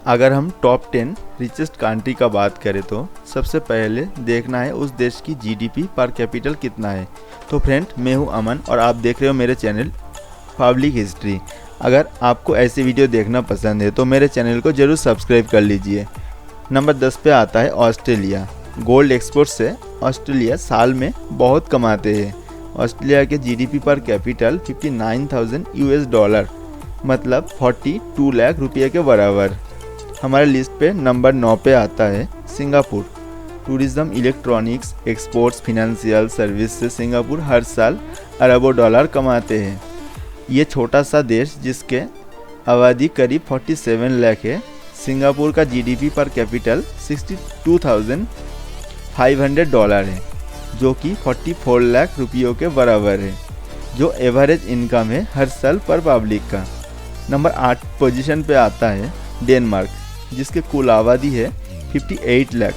अगर हम top 10 richest country का बात करें तो सबसे पहले देखना है उस देश की जीडीपी पर कैपिटल कितना है। तो फ्रेंड, मैं हूं अमन और आप देख रहे हो मेरे चैनल पब्लिक हिस्ट्री। अगर आपको ऐसी वीडियो देखना पसंद है तो मेरे चैनल को ज़रूर सब्सक्राइब कर लीजिए। नंबर 10 पे आता है ऑस्ट्रेलिया। गोल्ड एक्सपोर्ट से ऑस्ट्रेलिया साल में बहुत कमाते हैं। ऑस्ट्रेलिया के जीडीपी पर कैपिटल 59,000 यूएस डॉलर मतलब 42 लाख रुपये के बराबर। हमारे लिस्ट पे नंबर 9 पे आता है Singapore. Tourism, electronics, exports, financial service से सिंगापुर हर साल अरबों डॉलर कमाते हैं। ये छोटा सा देश जिसके आबादी करीब 47 लाख है। सिंगापुर का जीडीपी पर कैपिटल 62,500 डॉलर है जो कि 44 लाख रुपयों के बराबर है, जो एवरेज इनकम है हर साल पर पब्लिक का। नंबर 8 पोजीशन पे आता है डेनमार्क, जिसके कुल आबादी है 58 लाख।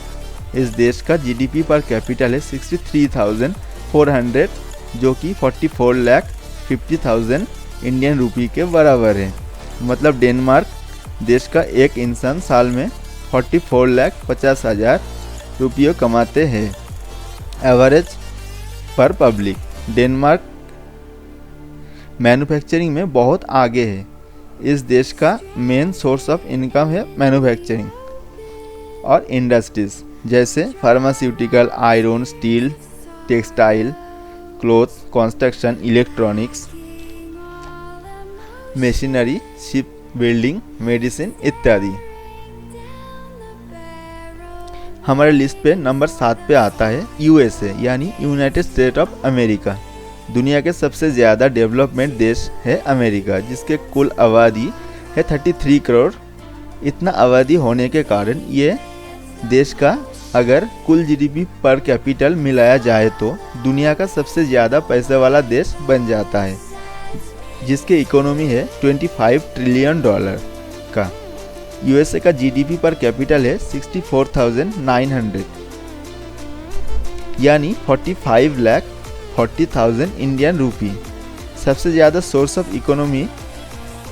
इस देश का जीडीपी पर कैपिटल है 63,400 जो कि 44,50,000 इंडियन रूपी के बराबर है। मतलब डेनमार्क देश का एक इंसान साल में 44,50,000 रुपये कमाते हैं एवरेज पर पब्लिक। डेनमार्क मैन्युफैक्चरिंग में बहुत आगे है। इस देश का मेन सोर्स ऑफ इनकम है मैन्युफैक्चरिंग और इंडस्ट्रीज जैसे pharmaceutical, iron, steel, textile, clothes, construction, electronics, machinery, ship building, medicine इत्यादि। हमारे लिस्ट पे नंबर 7 पे आता है यूएसए यानी यूनाइटेड स्टेट ऑफ अमेरिका। दुनिया के सबसे ज़्यादा डेवलपमेंट देश है अमेरिका, जिसके कुल आबादी है 33 करोड़। इतना आबादी होने के कारण ये देश का अगर कुल जीडीपी पर कैपिटल मिलाया जाए तो दुनिया का सबसे ज़्यादा पैसे वाला देश बन जाता है, जिसके इकोनॉमी है 25 ट्रिलियन डॉलर का। यूएसए का जीडीपी पर कैपिटल है 64,900 यानी 45,40,000 इंडियन रूपी। सबसे ज़्यादा सोर्स ऑफ इकोनॉमी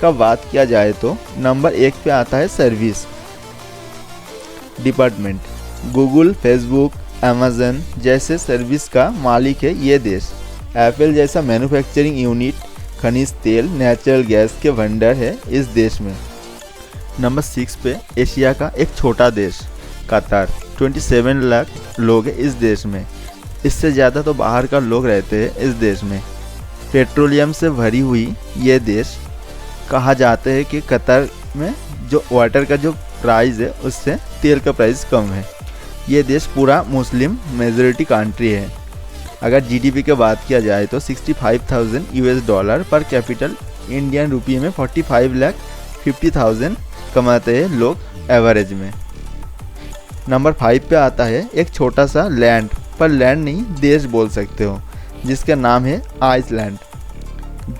का बात किया जाए तो नंबर 1 पे आता है service department. Google, Facebook, Amazon जैसे सर्विस का मालिक है ये देश। एप्पल जैसा मैन्युफैक्चरिंग यूनिट, खनिज तेल, नेचुरल गैस के भंडार है इस देश में। नंबर 6 पे एशिया का एक छोटा देश कतार। 27 लाख लोग हैं इस देश में। इससे ज़्यादा तो बाहर का लोग रहते हैं इस देश में। पेट्रोलियम से भरी हुई ये देश कहा जाता है कि कतार में जो वाटर का जो प्राइस है उससे तेल का प्राइस कम है। ये देश पूरा मुस्लिम मेजॉरिटी कंट्री है। अगर जीडीपी की बात किया जाए तो 65,000 यूएस डॉलर पर कैपिटल इंडियन रूपी में 45,50,000 कमाते हैं लोग एवरेज में। नंबर 5 पे आता है एक छोटा सा लैंड, पर लैंड नहीं देश बोल सकते हो, जिसका नाम है आइसलैंड,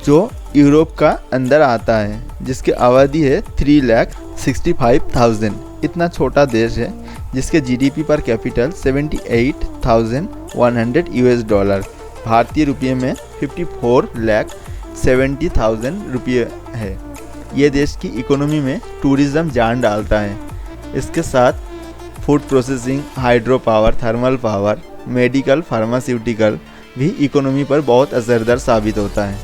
जो यूरोप का अंदर आता है, जिसकी आबादी है 3,65,000। इतना छोटा देश है जिसके जीडीपी पर कैपिटल 78,100 यूएस डॉलर भारतीय रुपये में 54,70,000 रुपये है। ये देश की इकोनॉमी में टूरिज़्म जान डालता है। इसके साथ food processing, hydro power, thermal power, medical, pharmaceutical भी इकोनॉमी पर बहुत असरदार साबित होता है।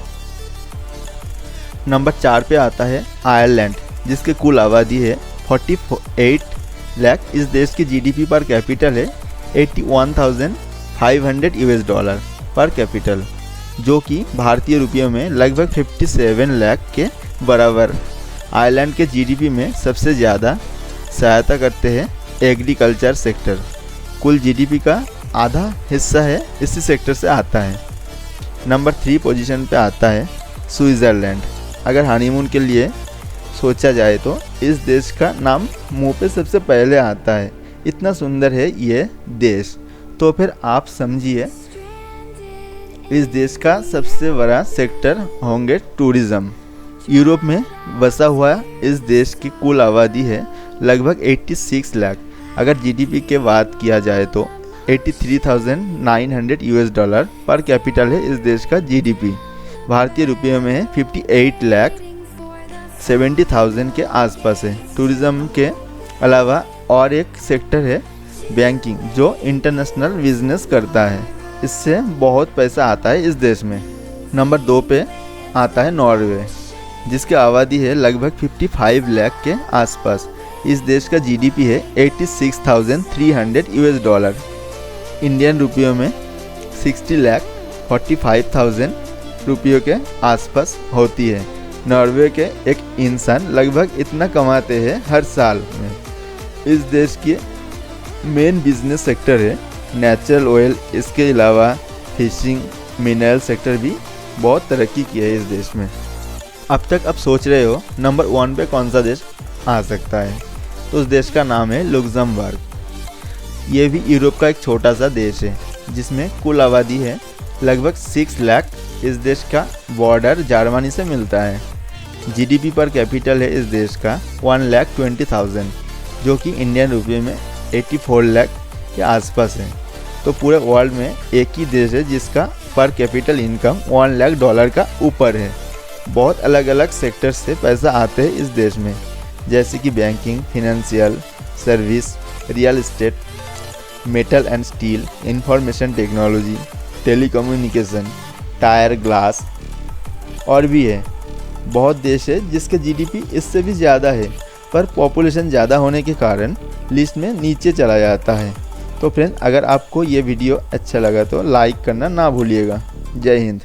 नंबर 4 पे आता है आयरलैंड, जिसके कुल आबादी है 48 लाख। इस देश की जीडीपी पर कैपिटल है 81,500 यूएस डॉलर पर कैपिटल, जो कि भारतीय रुपयों में लगभग 57 लाख के बराबर। आयरलैंड के जीडीपी में सबसे ज़्यादा सहायता करते हैं एग्रीकल्चर सेक्टर। कुल जीडीपी का आधा हिस्सा है इसी सेक्टर से आता है। नंबर 3 पोजीशन पे आता है स्विट्ज़रलैंड। अगर हनीमून के लिए सोचा जाए तो इस देश का नाम मुंह पे सबसे पहले आता है। इतना सुंदर है ये देश। तो फिर आप समझिए इस देश का सबसे बड़ा सेक्टर होंगे टूरिज़्म। यूरोप में बसा हुआ इस देश की कुल आबादी है लगभग 86 लाख। अगर जीडीपी के बात किया जाए तो 83,900 यूएस डॉलर पर कैपिटल है इस देश का जीडीपी। भारतीय रुपये में है 70,000 के आसपास है। टूरिज्म के अलावा और एक सेक्टर है बैंकिंग, जो इंटरनेशनल बिजनेस करता है। इससे बहुत पैसा आता है इस देश में। नंबर 2 पे आता है नॉर्वे, जिसकी आबादी है लगभग 55 लाख के आसपास। इस देश का जीडीपी है $86,300 इंडियन रुपयों में 60,45,000 रुपयों के आसपास होती है। नॉर्वे के एक इंसान लगभग इतना कमाते हैं हर साल में। इस देश के मेन बिजनेस सेक्टर है नेचुरल ऑयल। इसके अलावा फिशिंग, मिनरल सेक्टर भी बहुत तरक्की की है इस देश में। अब तक आप सोच रहे हो नंबर 1 पे कौन सा देश आ सकता है, तो उस देश का नाम है लुक्समबर्ग। ये भी यूरोप का एक छोटा सा देश है, जिसमें कुल आबादी है लगभग 6 लाख। इस देश का बॉर्डर जर्मनी से मिलता है। जीडीपी पर कैपिटल है इस देश का 1,20,000, जो कि इंडियन रुपये में 84 लाख के आसपास है। तो पूरे वर्ल्ड में एक ही देश है जिसका पर कैपिटल इनकम $1 लाख का ऊपर है। बहुत अलग अलग सेक्टर से पैसा आते हैं इस देश में, जैसे कि banking, financial service, real estate, metal and steel, information technology, telecommunication, tyre, glass और भी है। बहुत देश है जिसके जीडीपी इससे भी ज़्यादा है, पर पॉपुलेशन ज़्यादा होने के कारण लिस्ट में नीचे चला जाता है। तो फ्रेंड, अगर आपको ये वीडियो अच्छा लगा तो लाइक करना ना भूलिएगा। जय हिंद।